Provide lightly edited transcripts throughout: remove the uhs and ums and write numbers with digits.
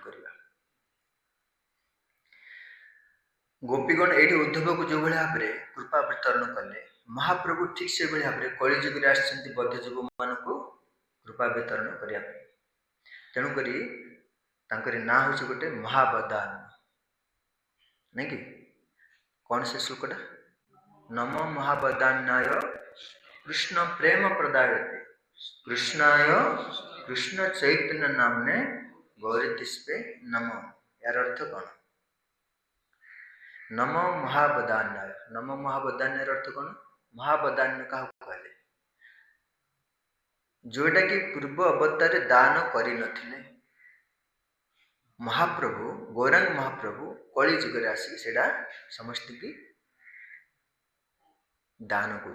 करवा। गोपीगण ये उद्धव को जो भाव में कृपा वितरण कले, महाप्रभु ठीक से भाव में कलिजुग आसछन्ति बद्धजीव मान को कृपा वितरण करने। तेणुक ना हूँ गोटे महाबदान, नहीं कि कौन से श्लोकटा? नमो महाबदान्याय कृष्ण प्रेम प्रदायते कृष्णाय कृष्ण चैतन्य नामने गौरीतिष्पे नमो। यार अर्थ कौन? नमो महाबदान्याय, नमो महाबदान्याय अर्थ कौन? महाबदान्य क्या कहले? जोटा कि पूर्व अवतार दान करी नथिले महाप्रभु, गौरांग महाप्रभु कली जुग आसिक सेटा समस्त की दान कर।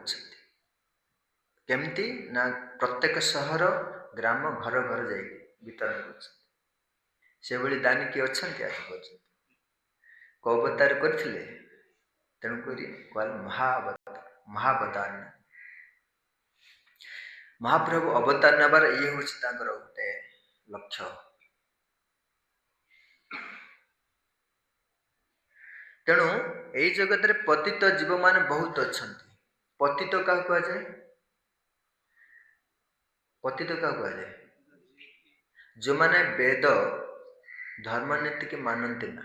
केमती ना प्रत्येक सहर ग्राम घर घर जा वितरण कर। दानी किए अच्छा आज पर्यटन को अवतार करथिले, तेणुक कहल महाबदान। महाप्रभु अवतार नबार ये हूँ गोटे लक्ष्य। तेणु यही जगत रे पतित जीव मान बहुत अच्छा। पतित क्या कह जाए? पतित क्या कह जाए? जो माने वेद धर्मनीति के मानते ना,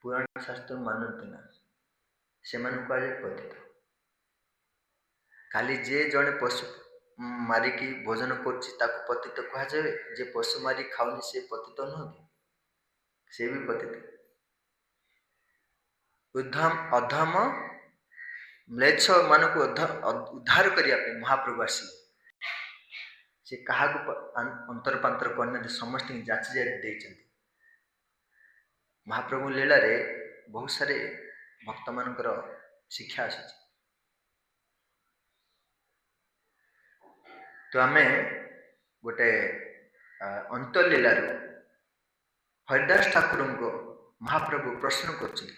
पुराण शास्त्र मानते ना, से कह जाए पतित। खाली जे जड़े पशु मारिकी भोजन कर पतित कह जाए। जे पशु मारी खाऊनी से पतित नुह कि? से भी पतित। अधम म्लेच्छ मान को उद्धार करने महाप्रभु आसी से क्या अंतरपांतर करने समस्त जाची जाती। महाप्रभु लीला रे बहुत सारे भक्त मानकर शिक्षा आसी। तो आमे गोटे अंतलीला हरिदास ठाकुर को महाप्रभु प्रश्न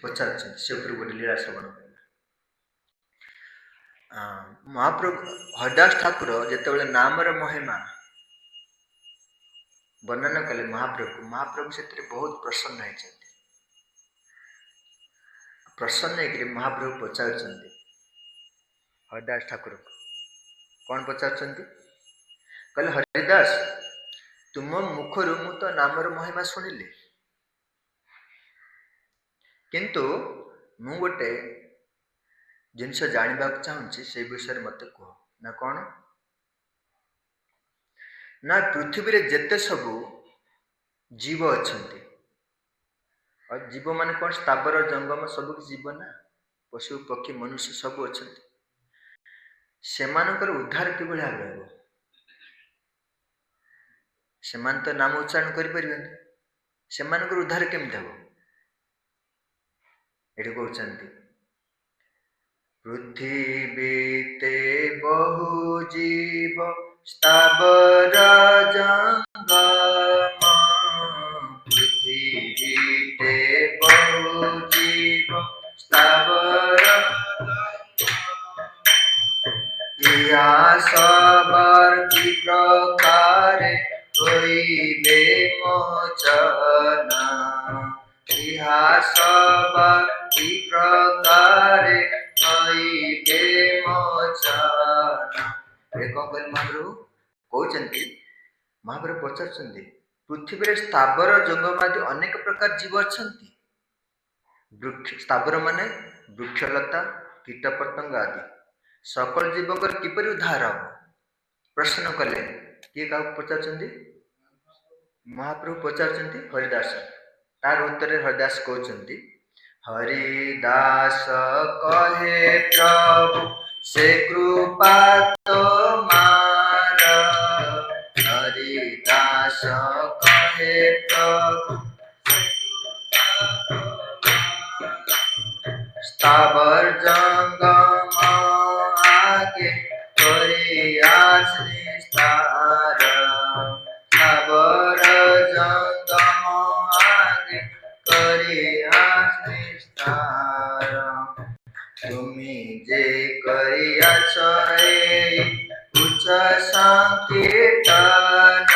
पचार से गोटे लीला श्रवण कर। महाप्रभु हरिदास ठाकुर जिते नाम महिमा वर्णना कले महाप्रभु से बहुत प्रसन्न होती। प्रसन्न हो महाप्रभु पचार हरिदास ठाकुर को कौन पचार कहले, हरिदास तुम मुखर मु तो नाम महिमा शुणिली, किंतु मु गोटे जिनस जानवा चाहूँगी से विषय मत कह ना। कौन ना पृथ्वी रे जेते सबू जीव अच्छा, और जीव मान कौन? स्थावर जंगम सब जीव ना, पशु पक्षी मनुष्य सब अच्छा। सेमानकर उद्धार कि भाव हो? सेमान तो नाम उच्चारण करें, सेमानकर उद्धार केमती हम? ये कहते पृथ्वीते बहु जीव स्थावर जंगम, पृथ्वीते बहु जीव स्थावर सबर की प्रकार होइबे मोचन, सबर की प्रकार होइबे मोचन। महाप्रभु कहते, महाप्रभु पचार पृथ्वी स्थावर जंगमादि अनेक प्रकार जीव अच्छा। स्थावर माने वृक्षलता कीट पतंग आदि सकल जीवकर किपरि उद्धार हम? प्रश्न कले किए क्या पचार? महाप्रभु पचार हरिदास। तार उत्तर हरिदास कहते, हरिदास कहे प्रभु से कृपा तो मार, हरिदास कहे प्रभु स्थावर जंगम आगे करे आज निस्तार, स्थावर जंगम आगे करे आज निस्तार। तुमी जे करियाछ उच्च संकीर्तन,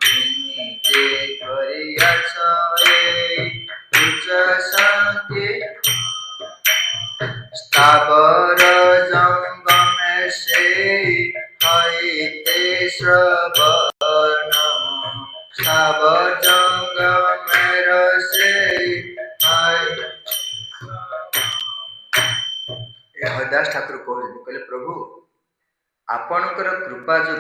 तुमी করিয়াছ এই উচ্চ শান্তি স্থাবর জঙ্গমে সেই হইতে শ্রবণ স্থাবর জঙ্গমের সেই হরিଦାस ठाकुर कहले प्रभु आपणकर कृपा जो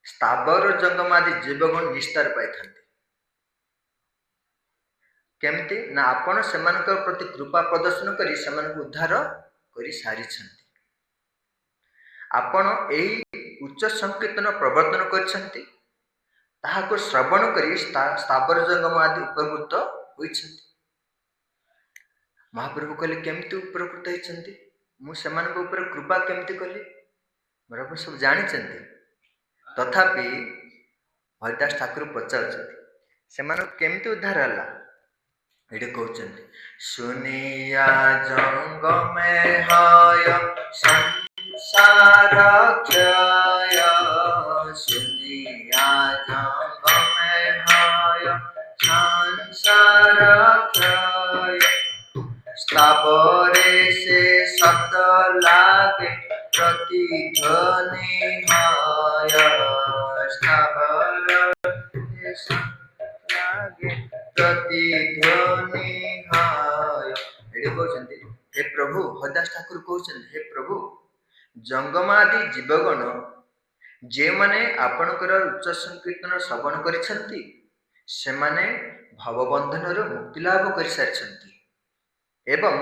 स्थावर जंगम आदि जीवगुण निस्तार पाई केमती ना आपण से प्रति कृपा प्रदर्शन करी उद्धार कर सारी आपण यही उच्च संकीर्तन प्रवर्तन कर श्रवण कर स्थावर जंगम आदि उपकृत होती महाप्रभु कहले केमती उपकृत होती मुझे कृपा केमती कली बराबर सब जानी तथापि हरिदास ठाकुर पचार से केमती उद्धार है ये कहते सुनिया जंगमे हाय संसार क्षय सुनिया जंगमे हाय संसार क्षय स्थावरे से शब्द लागे प्रतिध्वनि माय स्थावर लागे प्रतिध्वनि माय हे प्रभु हरिदास ठाकुर कहते हे प्रभु जंगमादि जीवगण जे माने आपणकर उच्च संकीर्तन श्रवण करिसेंती से माने भवबंधन मुक्ति लाभ कर सारिसेंती एवं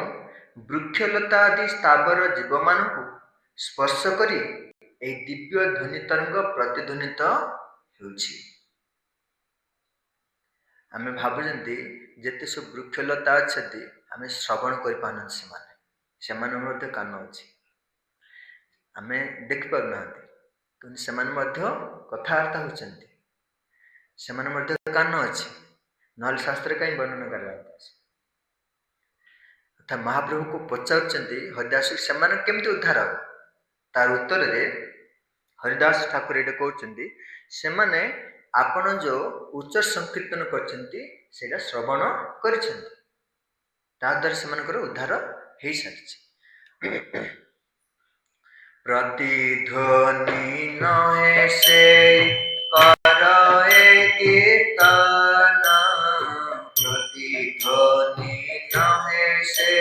वृक्षलता आदि स्थावर जीव मान स्पर्श करी ए दिव्य ध्वनि तरंग प्रतिध्वनित होउछि आमे भाबुजंती जेते सब वृक्षलता अच्छे आमे श्रवण कर पान से माने कान अच्छे आमे देख पारना कि से कथबार्ता होचंती से कान अच्छे न शास्त्र कहीं वर्णन कर महाप्रभु को पचारुचंती हरिदास से केमती उद्धार हम तार उत्तर रे हरिदास ठाकुर ये कहते से माने आपण जो उच्च संकीर्तन करछंती सेटा श्रवण करिसेंती ताद्वारा सेमानकर उद्धार हो सारी प्रतिध्वनि नहे से करए कीर्तन प्रतिध्वनि नहे से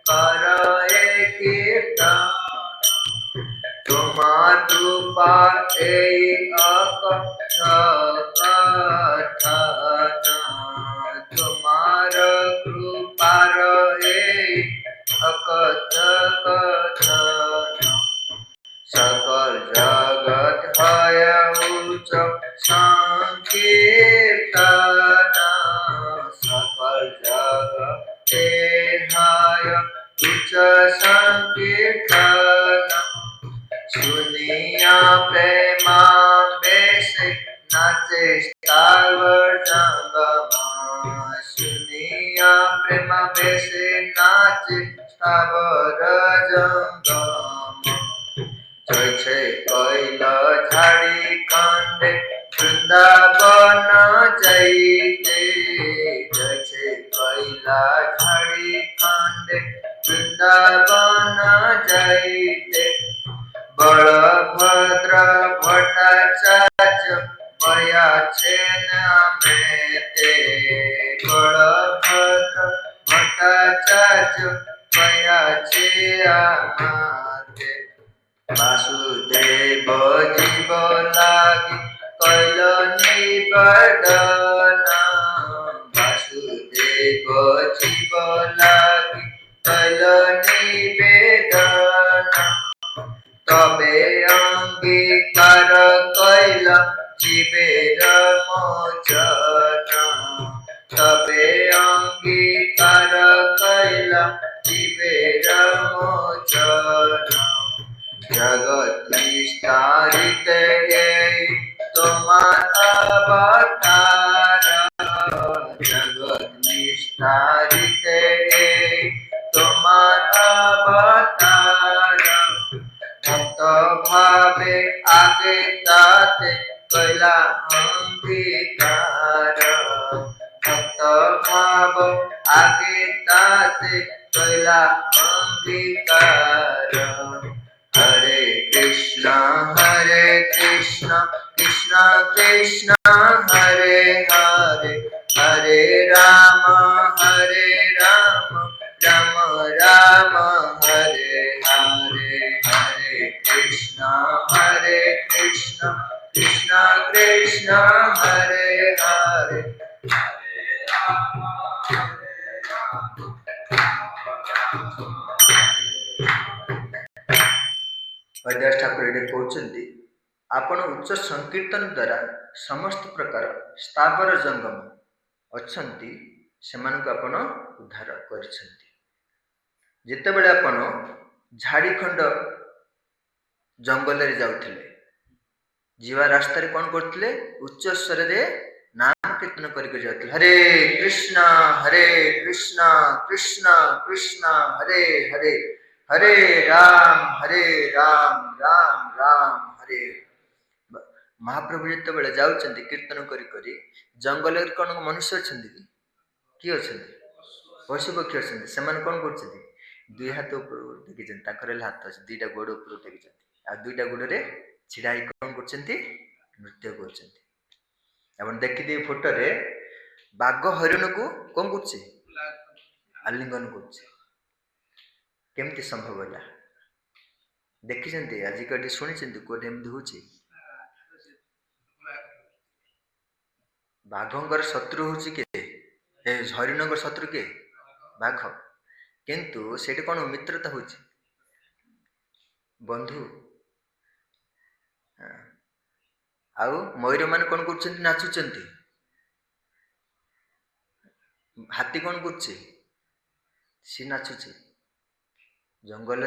करए कीर्तन तुम्हार कृपा तुम्हार कृपार अकथ कथन सकल जगत है उच्च संकीर्तन सकल जगत है उच्च संकीर्तन सुनिया प्रेमा बेस नाचे स्थावर जंगम सुनिया प्रेमा बेस नाचे स्थावर जंगम जय छे कैल झाड़ी खंडे वृंदावन जयते जय छे कैला झाड़ी खंडे वृंदावन जयते बलभद्र भट्टाचार्य बया मेते बलभद्र भट्टाचार्य बया माते वासुदेव जीव लागी कैल निबदन वासुदेव जीव लागी कैल निवेदन तबे अंगीकार कैल जीवेर मोचन तबे अंगीकार कैल जीवेर मोचन जगत विस्तारित तुम्हार अवतार जगत विस्तारित तुम्हार अवतार भक्त भावे आगे ताते कैला अंगीकार भाव आगे ताते कैला अंगीकार। हरे कृष्णा कृष्ण कृष्ण हरे हरे, हरे राम राम राम हरे हरे। हरे कृष्ण कृष्ण कृष्ण हरे हरे, हरिदास ठाकुर एटे कहते आपण उच्च संकीर्तन द्वारा समस्त प्रकार स्थावर जंगम अच्छी से आपण उद्धार कर। जितेबले आपण झाड़ीखंड जंगल रे जाउथिले, जीवा रास्ता कौन करते उच्च स्वर रे नाम कीर्तन करके जाते। हरे कृष्ण कृष्ण कृष्ण हरे हरे, हरे राम राम राम हरे। महाप्रभु जिते बड़े जाउछन्ति कीर्तन करी करी जंगल रे कौन मनुष्य अच्छे किए अच्छे पशु पक्षी अच्छे से कौन कर दुई हाथ ऊपर देखी हाथ अच्छे दुईटा गोड़ ऊपर देखी आ दुईटा गोड़े छिड़ा कौन कर नृत्य कर। देखिए फोटो रे बाघ हरिण को कौन कर आलिंगन करमती संभव है देखी आजिक शुणी कोटे एमती हूँ बाघर शत्रु हूँ किए हरिण शत्रु किए बाघ किंतु से कौन मित्रता हूँ बंधु। आउ मयूर मान कौन कर नाचुंट हाथी कौन कर नाचुचे जंगल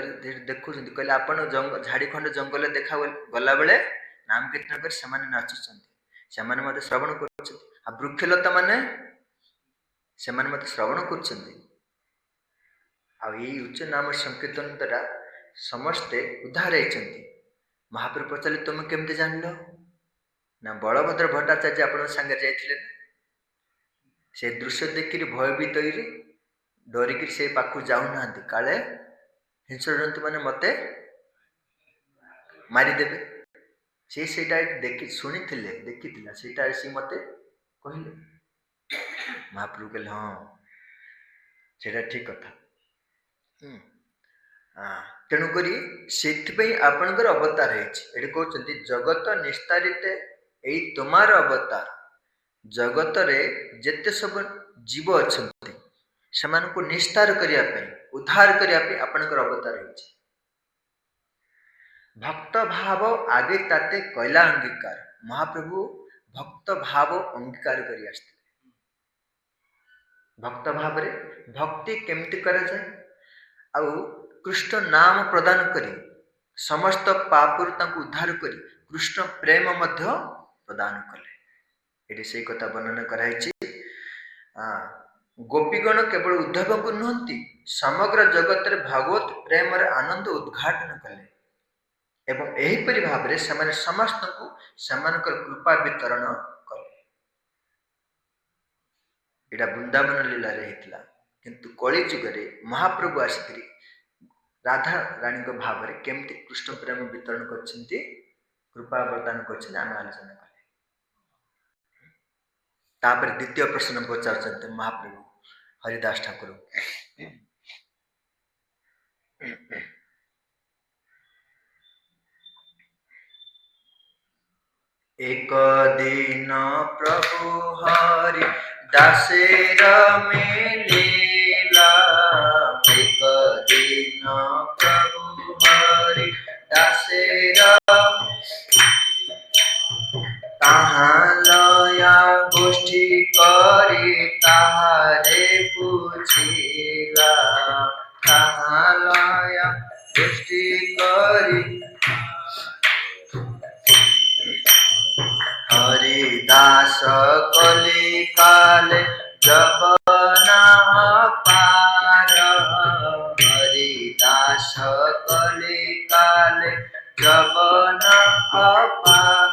देखुं कहले आपण झाड़ीखंड जंगल देखा गला बेले नाम कीर्तन कर नाचुंट मत श्रवण कर वृक्षलता माने मत श्रवण कर। उच्च नाम संकीर्तन द्वारा समस्ते उद्धार होती। महाप्रभु पचारे तुम केमती जान ना बलभद्र भट्टाचार्य आपण संगे जाइथिले से दृश्य देखिरी भयभीत डरिकी से पाखु जाऊना काले हिंस्र जंतु मैंने मते मारिदेवे से देखी शुणी देखी से मते कहले महाप्रभु कहले हाँ से ठीक कथा। तेणुक से आपणकर अवतार ये कहते जगत निस्तारित यही तुमार अवतार जगत रे जेते सब जीव अच्छा से निस्तार करने उद्धार करने आपणकर अवतार है। भक्त भाव आगे ताते कैला अंगीकार महाप्रभु भक्त भाव अंगीकार कर भक्त भाव रे भक्ति केमती करा जाए आउ कृष्ण नाम प्रदान करी समस्त पापुर उद्धार करी कृष्ण प्रेम मध्य प्रदान कले ये से कथा वर्णना कराई। गोपीगण केवल उद्धव को नुहति समग्र जगत रे भागवत प्रेम रे आनंद उद्घाटन कले एवं एहीपरि भाव रे समाने समस्त को समानकर कृपा वितरण कले। एटा वृंदावन लीला रे हितला किंतु कली जुग रे महाप्रभु आसिकरी राधा रानी को भाव रे केमती कृष्ण प्रेम वितरण करछन्ती कृपा प्रदान करछन्ती आम आलोचना कले। तापर द्वितीय प्रश्न पचारछन्ती महाप्रभु हरिदास ठाकुर एक दिन प्रभु हरि दासेर में लीला एक दिन प्रभु हरि दासेर ताहा लया गोष्ठी करी ताहारे पूछिला ताहा लया गोष्ठी करी हरिदास कली काले जबना पार हरिदास कली काले जबना पार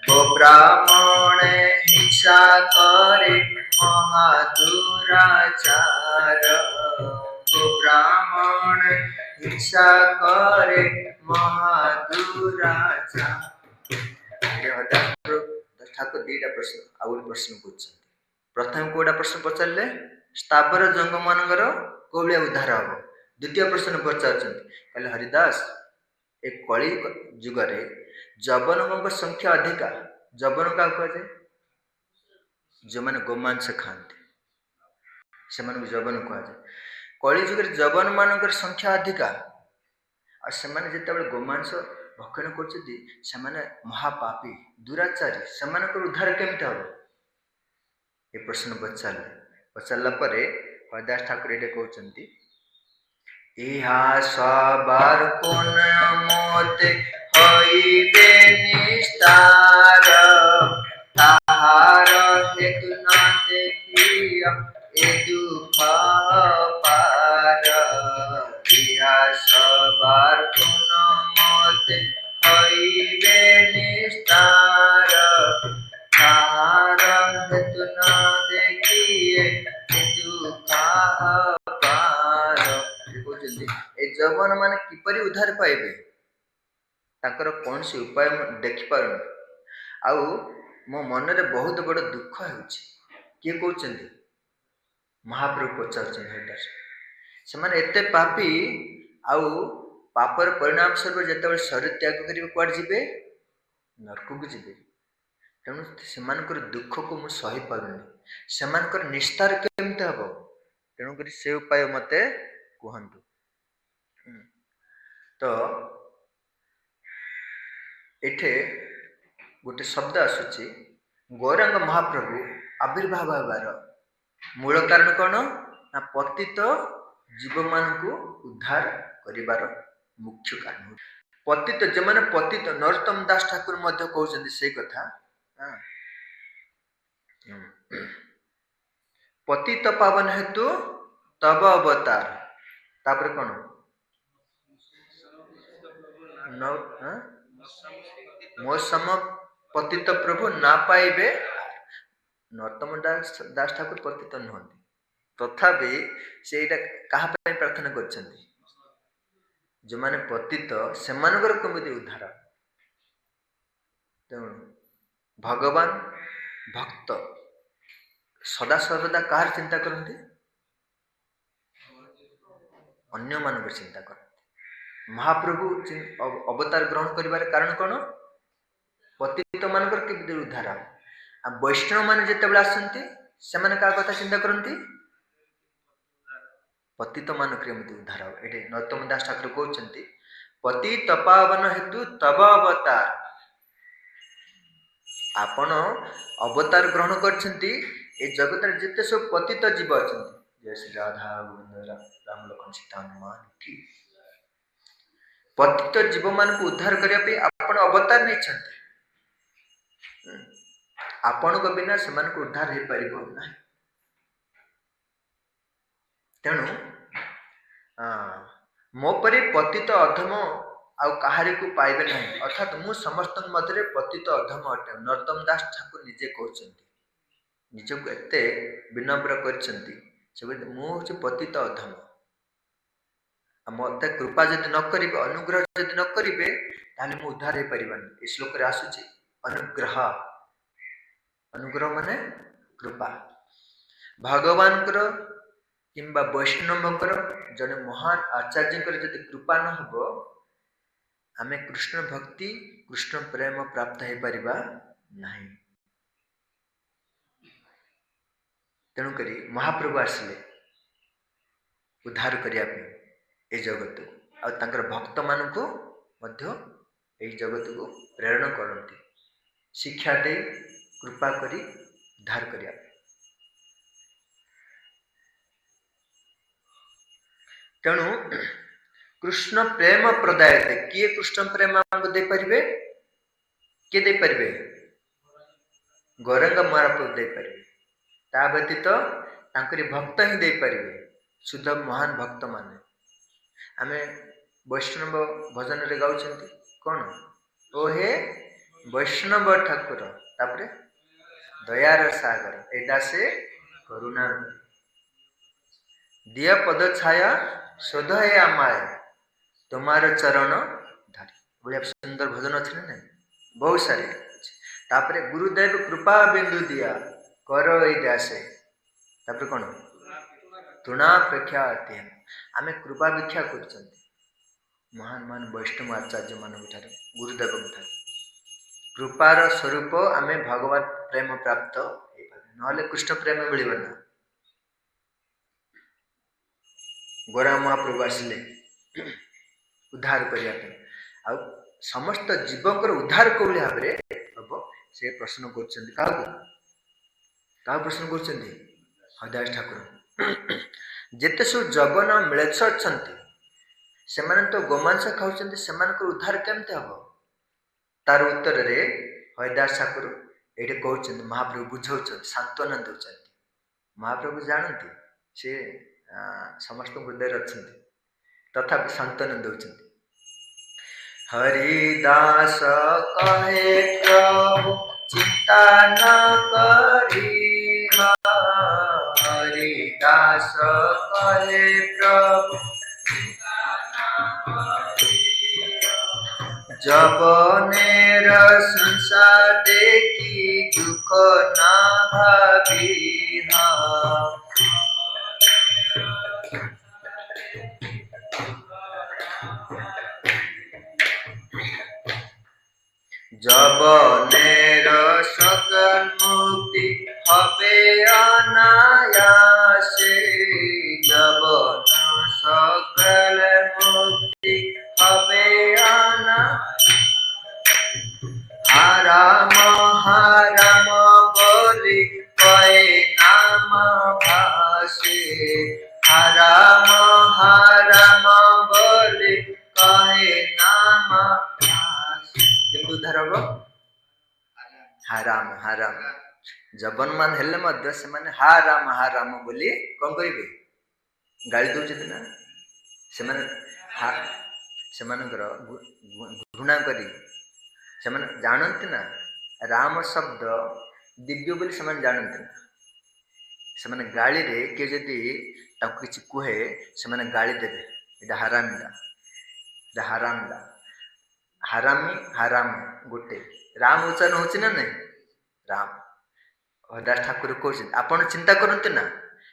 गो ब्राह्मणे हिंसा करे महा दुराचार ब्राह्मण हिंसा करे महादुराचार। ठाकुर दीटा प्रश्न आउ प्रश्न पूछते। प्रथम कोड़ा प्रश्न पचारे स्थावर जंग मानकर कौलिया उद्धार हम। द्वितीय प्रश्न पचार कहले हरिदास ए कली जुगरे जबनों संख्या अधिका। जबन क्या कहुए जो मैंने गोमांस खाते से जबन कहुए। कली जुगे जबन मान संख्या अधिका से गोमांस भक्षण कर महापापी दुराचारी से उद्धार केमती हम ये प्रश्न पचारे। पचारा पर हरिदास ठाकुर ये कहते इहा सबार कोन मोते हईबे निस्तार ताहार हेतु न देखिया ए दुख पार। इहा सबार कोन मोते हईबे निस्तार ताहार हेतु न देखिए ए दुख जबन मान किपरि उद्धार पाइबे ताकर कौन सी उपाय देखि पारुन। आउ मो मन रे बहुत बड़ दुख होउछि। किए कहउछन्ति महाप्रभु पचारछन हरिदास से माने एते पापी आउ पापर परिणाम स्वरूप जेतेबेले शरीर त्याग करिवे कुआड जिबे नरक को जिबे। तेणु सेमानकर दुख को मु सही पारुनी सेमानकर निस्तार केमते हबो तेणु करी से उपाय मते कहंतु। तो एठे गोटे शब्द आसुची गौरांग महाप्रभु आविर्भाव होबार मूल कारण कौन ना पतित जीव मान को उद्धार करिवार मुख्य कारण। पतित जो माने पतित नरोत्तम दास ठाकुर मध्य कहउछन्ति से कथा पतित पावन हेतु तब अवतार तापर कौन मो सम पतित प्रभु ना पाइबे। नरोत्तम दास ठाकुर पतित नुहंती तथापि से कहा प्रार्थना करछन्ति जो माने पतित से कमिति उद्धार। तेणु भगवान भक्त सदा सर्वदा कार चिंता करते अन्य मान चिंता करते। महाप्रभु अवतार ग्रहण करिवार कारण कौन पतित मानकर केमिति उद्धार। आ वैष्णव मान जेतेबेले आसंती से माने का कथा चिंता करती पतित मान केमिति उद्धार। एटे नरोत्तम दास ठाकुर कहउछन्ति पतित पावन हेतु तब अवतार। आपण अवतार ग्रहण करछन्ति ए जगत रे जेते सब पतित जीव अछन्ति जय श्री राधा गोविंद राम लखन सीता हनुमान की पतित जीव मान को उद्धार करिया पे आपण अवतार नै छन्ति। आपण को बिना समान को उद्धार हे परिबो नै। तेणु मो परे पतित अधम आउ कहारी को पाइबे नहीं अर्थात मु समस्त मध्य पतित अधम अटे। नरोत्तम दास ठाकुर निजे कहउछन्ति निज को एते विनम्र करछन्ति से मु होछि पतित अधम मत कृपा जदि न करिबे अनुग्रह जदि न करिबे ताले मु उद्धार हे परिबानी। ए श्लोक रे आसुछि अनुग्रह अनुग्रह माने कृपा भगवान करो किंबा वैष्णव करो जने महान आचार्य जदि कृपा न हबो आमे कृष्ण भक्ति कृष्ण प्रेम प्राप्त हे परिबा नहीं। तेणु करी महाप्रभु आसिले उद्धार करिया पे ए जगत आ तांकर भक्त मान को मध्य ए जगत को प्रेरणा करती शिक्षा दे कृपा करी उद्धार करिया। तेणु कृष्ण प्रेम प्रदायते किए कृष्ण प्रेम हमको दे परिबे के दे परिबे गौरांग महाप्रभु दे परिबे। ता व्यतीत तांकरी भक्त ही दे परिबे शुद्ध महान भक्त माने। आमे वैष्णव भजन रे गाउछन्ति कोन ओ हे वैष्णव ठाकुर तापरे दयार सागर एटा से करुणा दिया पद छाया शोध है आमाय तुम्हार चरण धारी बड़िया सुंदर भजन अच्छे ना बहुत सारे तापर गुरुदेव कृपा बिंदु दिया कर दासे तापर कौन तृणापेक्षा अति आम कृपा भिक्षा कर महान महान वैष्णव आचार्य मान गुरुदेव कृपार स्वरूप आम भगवत प्रेम प्राप्त ना कृष्ण प्रेम मिलना गोरा महाप्रभु आसिले उद्धार करने आ समस्त जीवकर उद्धार कौली भाव में हम से प्रश्न कर प्रश्न कर हृदय ठाकुर जिते सब जगन मिलेच्छ अच्छा से तो गोमांस खाऊँ से उद्धार केमती हम तार उत्तर रे हरिदास ठाकुर ये कहते महाप्रभु बुझाऊँ सांत्वना दौरान महाप्रभु जानती से समस्त हृदय अच्छा तथा सांत्वना दौरान हरिदास कहे प्रभु चिंता न करी हरिदास कहे प्रभु जबनेर संसार देखी दुख ना भावी जबनेर सकल मुक्ति हबे अनायासे जबन सकल मुक्ति हबे हाराम बोली कहे नाम भाषे हाराम बोली कहे नाम किंतु धरब हाराम हाराम जबन मान हेले मध्य से माने हाराम बोली कौन करिवे गाली दौचते ना से घृणा करी से जानती ना राम शब्द दिव्य बोली से जानती ना से गाड़ी रे किए जदि किसी कहे से गाड़ी देवे ये हरामदा हरामी हराम गोटे राम उच्चारण होची ना नहीं राम हरिदास ठाकुर कहते आपण चिंता करते ना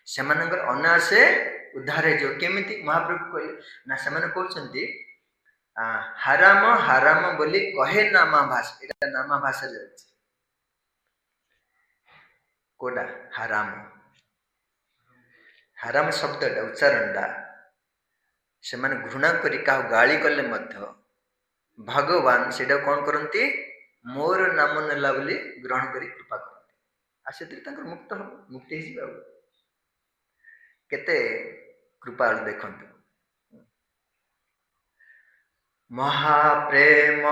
से अनायासे उद्धार हो केमिति महाप्रभु कहले ना से कहते हाराम बोली कहे नामा भाषा एटा नामा भाषा जाए कोडा हाराम शब्द उच्चारण से घृणा करी गाली कले भगवान से कौन करती मोर नाम नेला बोली ग्रहण करी कृपा करती से मुक्त हम मुक्ति केते कृपा देखते महाप्रेम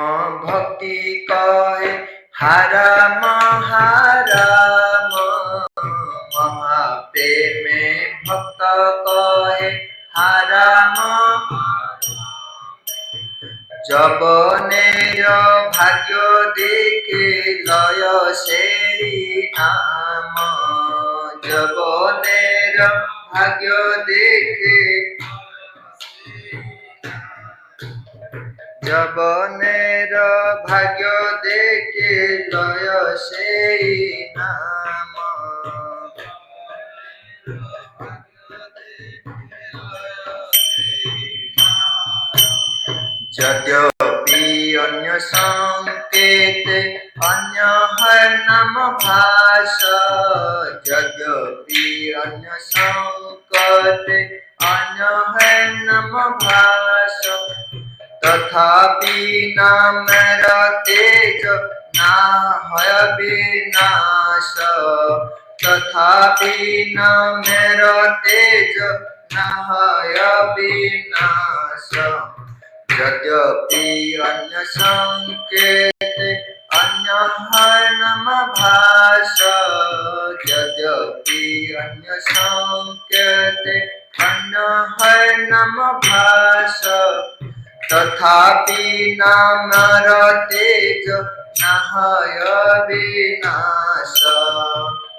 भक्ति कहे हाराम महाप्रेम भक्त कहे हाराम जबनेर भाग्य देखे लय शेरी नाम जबनेर भाग्य देखे जबनेर भाग्य देखे लय शेरी नाम यद्यपि अन्य संकेत अन्य है नाम भाषा यद्यपि अन्य संकेत अन्य है नाम भाषा तथापि नामेर तेज ना है विनाश तथापि नामेर तेज ना है विनाश यद्यपि अन्य संकेत अन्य है नाम भाषा यद्यपि अन्य संकेत अन्य है नाम भाषा तथापि नामर तेज नाहय विनाश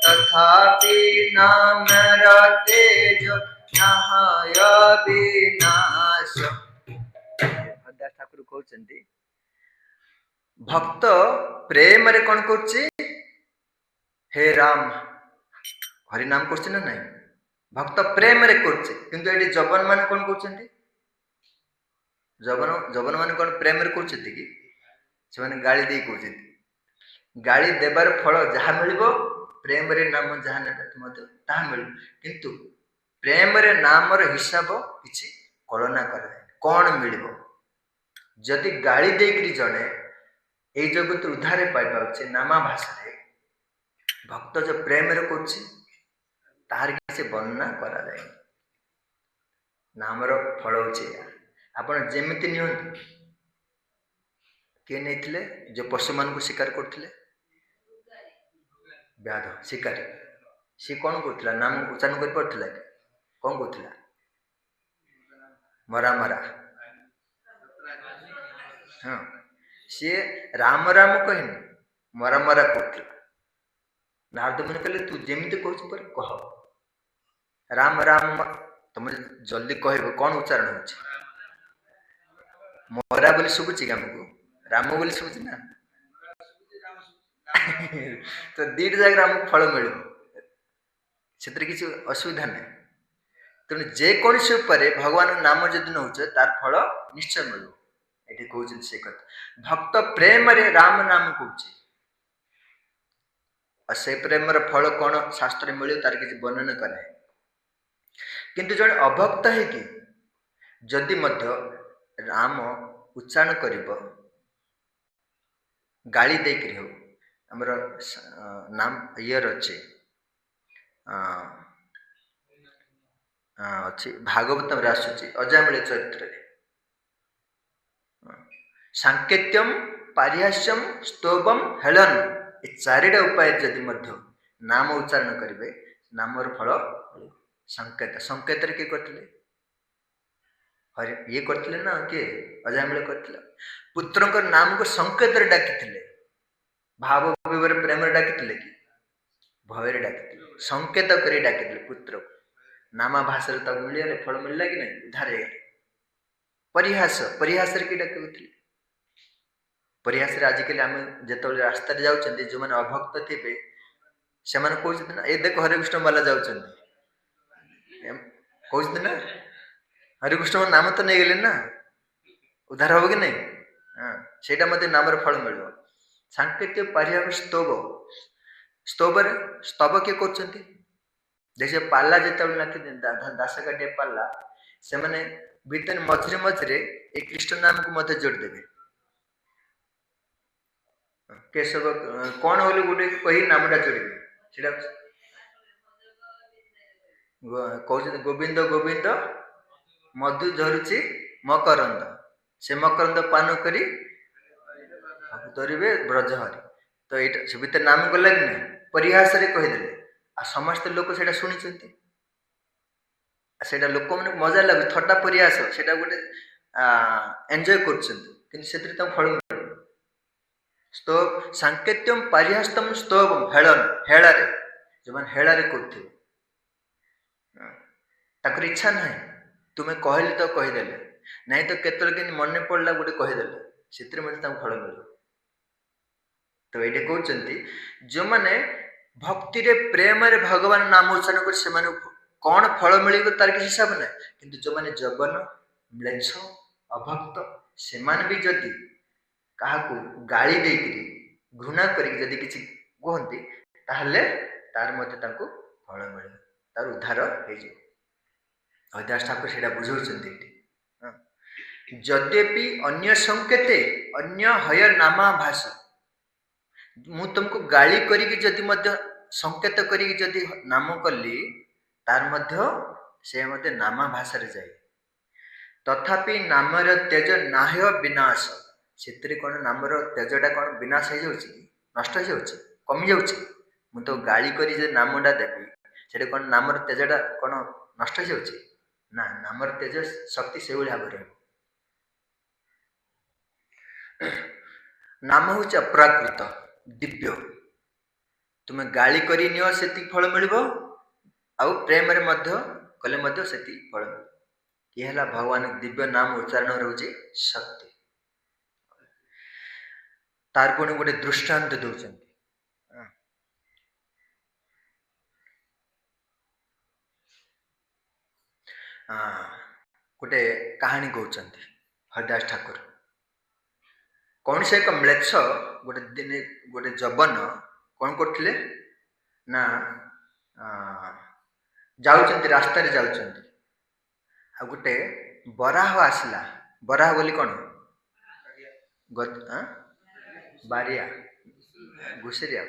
तथापि नामर तेज नाहय विनाश। हरदास ठाकुर कहते भक्त प्रेम रे कौन करछि हे राम हरिनाम करछि ना नहीं भक्त प्रेम रे करछि किंतु एटी जबन मान कौन करछन्ती जबन मान कौन प्रेम रे करछन्ती कि से माने गाली दे करछन्ती गाली देबार फल जहा मिलिबो प्रेम रे नाम जहा नेबे मते ता मिल किंतु प्रेम रे नाम रे हिसाब किछि कलना करे कौन मिलिबो जदि गाली देकरी जणे ए जगत उद्धार पाई पाउछे नामा भाषा रे भक्त जो प्रेम रे करछि तार किसी वर्णना करा जाए नामर फल होचे आपण जेमिति नियंतु के नेथिले जो पशु मान को शिकार करथिले व्याध शिकारी सी कौन करथिला नाम उच्चारण कर पड़थिला कौन करथिला मरा मरा हाँ सी राम राम कहनी मरा मरा करथिला नारद मुनि कहले तू जेमिति कहछ पर कह राम राम तुम जल्दी कह कौन उच्चारण हो मरा बोली शुभुची आमको राम बोली शुभुची ना तो दीट जगह आमको फल मिल से किसी असुविधा नहीं तेणु जेकोसी भगवान नाम जदि नौ तार फल निश्चय मिल ये कहते से कथा भक्त प्रेम रे राम नाम कहूँ से प्रेम फल कौन शास्त्र मिले तार किसी वर्णन करे किंतु जड़े अभक्त है कि जदि मध्य राम उच्चारण करिब गाली देकरी हो हमर नाम इयर अच्छे अच्छी भागवत आसूची अजामिल चरित्र सांकेत्यम पारिहास्यम स्तोभम हेलन ये चारिटा उपाय जदि मध्य नाम उच्चारण करेंगे नामर फल संकेत संकेत किए करथिले हरि ये करथिले ना किए अजामिल करथिले पुत्रक नाम को संकेत रे डाकिथिले भाव विवर प्रेम रे डाकिथिले कि भय रे डाकिथिले संकेत करी डाकिथिले पुत्र नामा भाषा रे तब मिलिया फल मिलला कि नहीं उद्धार हे परिहास परिहास रे कि डाकिथिले परिहास रे आजिकल आम जेतबेले रास्ता रे जाउछन्ती जो माने अभक्त थिबे से माने कहउछन्ती ना ए देखो हरे कृष्ण वाला जाउछन्ती कहते ना हरिकृष्ण नाम तो नहीं गले ना उद्धार हम कि नहीं हाँ से मत नाम फल मिल सांकेत्य पारिहास स्तव स्तव स्तव किए कर जैसे पाला जिते दासकाटिया पाला से मैंने भीतर मझे मझे ये कृष्ण नाम को मत जोड़देवे केशव कौन बोले गोटे कही नामटा जोड़े कहते गोविंद गोविंद मधु झरुची मकरंद से मकरंद पान करी धरवे ब्रजहरी तो ये से भीतर नाम गला कि नहीं परिहास रे कहीदेले आ समस्त लोक से शुणी से लोक मैंने मजा लगे थट्टा परिहास से गोटे एंजॉय कर फल मिल स्तव सांकेत्यम पारिहास्तम स्तव हेलन हेलारे जो मैंने हेलारे कर ताकर इच्छा ना तुम्हें कहली तो कहीदेले नहीं तो केतल के मन पड़ला गोटे कहीदेले से फल मिल तो ये कहते जो मैंने भक्ति रे प्रेम रे भगवान नाम उच्चारण कर से कौन फल मिल तार किसी हिसाब ना किंतु जो मैंने जबन म्लेच्छ अभक्त से भी जदि क्या गाली देकरी घृणा करी किसी कहती ताहले तार मते फल मिले तार उद्धार हो हरिदास ठाकुर से बुझाऊँ जद्यपि अन्य संकेते अन्य हय नामा भाषा मु तुमको गाली करी जदि मध्य संकेत करी जदि नाम कली तार मध्य से मते नामा भाषा रे जाए तथापि नामर तेज नाह्य विनाश से कौन नामर तेजटा कौन विनाश हो जाउछि नष्ट हो जाउछि कमी जाउछि मु तो गाली करी जे नामटा देबी से कौन नामर तेजटा कौन नष्ट हो जाउछि ना नामर तेज शक्ति से भाव रही नाम हूँ अप्राकृत दिव्य तुम गाली करी नियो सेति फल मिलिबो आउ प्रेम रे मध्य कले मध्य सेति फल मिलिबो। ये हला भगवान दिव्य नाम उच्चारण रहउची शक्ति। तार पुणी गोटे दृष्टांत दउचंती। गोटे कहानी कहउचंती हरिदास ठाकुर। कौन से एक म्लेच्छ गोटे दिन गोटे जबन कौन करथिले ना जाउचंती रास्ता रे जाउचंती आ गोटे बराह आसला। बराह बोली कौन बारिया घुसरिया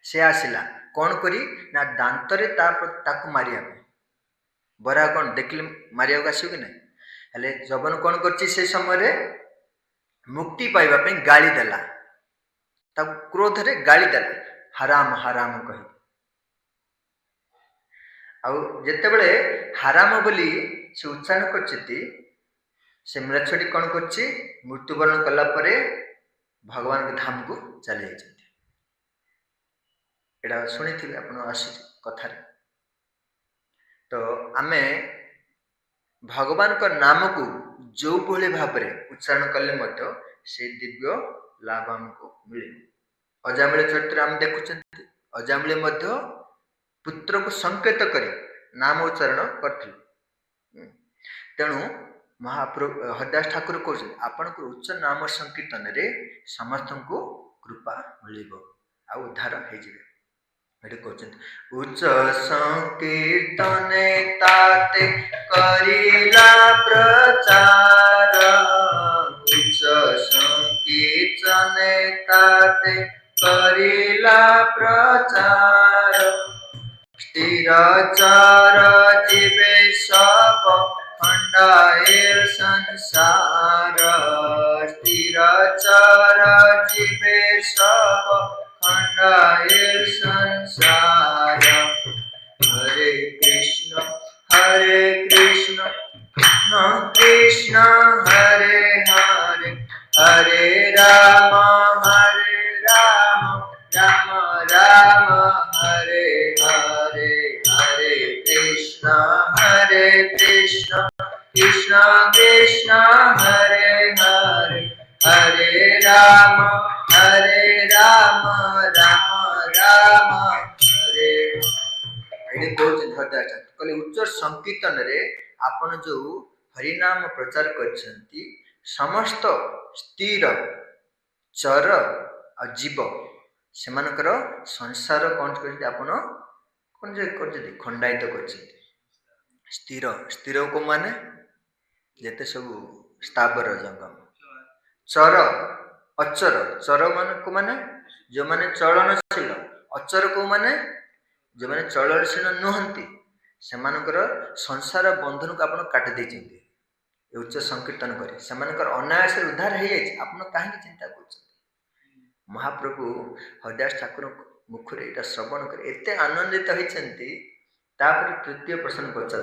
से आसला कौन करी ना दांत रे ताकू मारिया। बराह कौन देखले मारिया को आसियो कि नहीं हेले जबन कौन करची से समय रे मुक्ति पाइबा पे गाली देला। तब क्रोध रे गाली देला हराम हराम कही। आउ जेते बेले हराम बोली से उच्चारण करछती से म्लेच्छटी कौन करछि मृत्युवरण कला परे भगवान के धाम को चली जाइछथि। एडा सुनिथिबे आपण आसी कथा रे। तो आमे भगवान का नाम को जो भले भाव रे उच्चारण कले मध्य से दिव्य लाभ हमको मिले। अजामिल चरित्र हम देखुचंती अजामिल मध्य पुत्र को संकेत करी नाम उच्चारण करथिले। तेणु महाप्रभु हरिदास ठाकुर कहते आपण को उच्च नाम संकीर्तन रे समस्त को कृपा मिलिबो आ उद्धार हे जिवे। एटे कहते उच्च संकीर्तन ताते करिला प्रचार। उच्च संकीर्तन ताते करिला प्रचार। स्थिर चार जीवे सब खंडाए संसार। स्थिर चार जीवे सब खंडाए संसार। हरे कृष्ण कृष्ण कृष्ण हरे हरे हरे राम राम राम हरे हरे। हरे कृष्ण कृष्ण कृष्ण हरे हरे हरे राम राम राम हरे। कहले उच्च संकीर्तन रे आपण जो हरिनाम प्रचार करछंती समस्त स्थिर चर आ जीव सेमानकर संसार कौन करते आपण कौन जे करते खंडायित करछंती। स्थिर स्थिर को माने जेते सब स्थावर जंगम। चर अचर चर मान को माने जो माने चलनशील। अचर को माने जो माने चलनशील नुहंती सेमानकर संसार बंधन को आपण काटि दैछंती। उच्च संकीर्तन करे सेमानकर अनायास उद्धार हे जाय। आपण काहे चिंता करछंती। महाप्रभु हरिदास ठाकुर मुखरे एटा श्रवण करे एते आनंदित होइछंती। तापर तृतीय प्रश्न पचार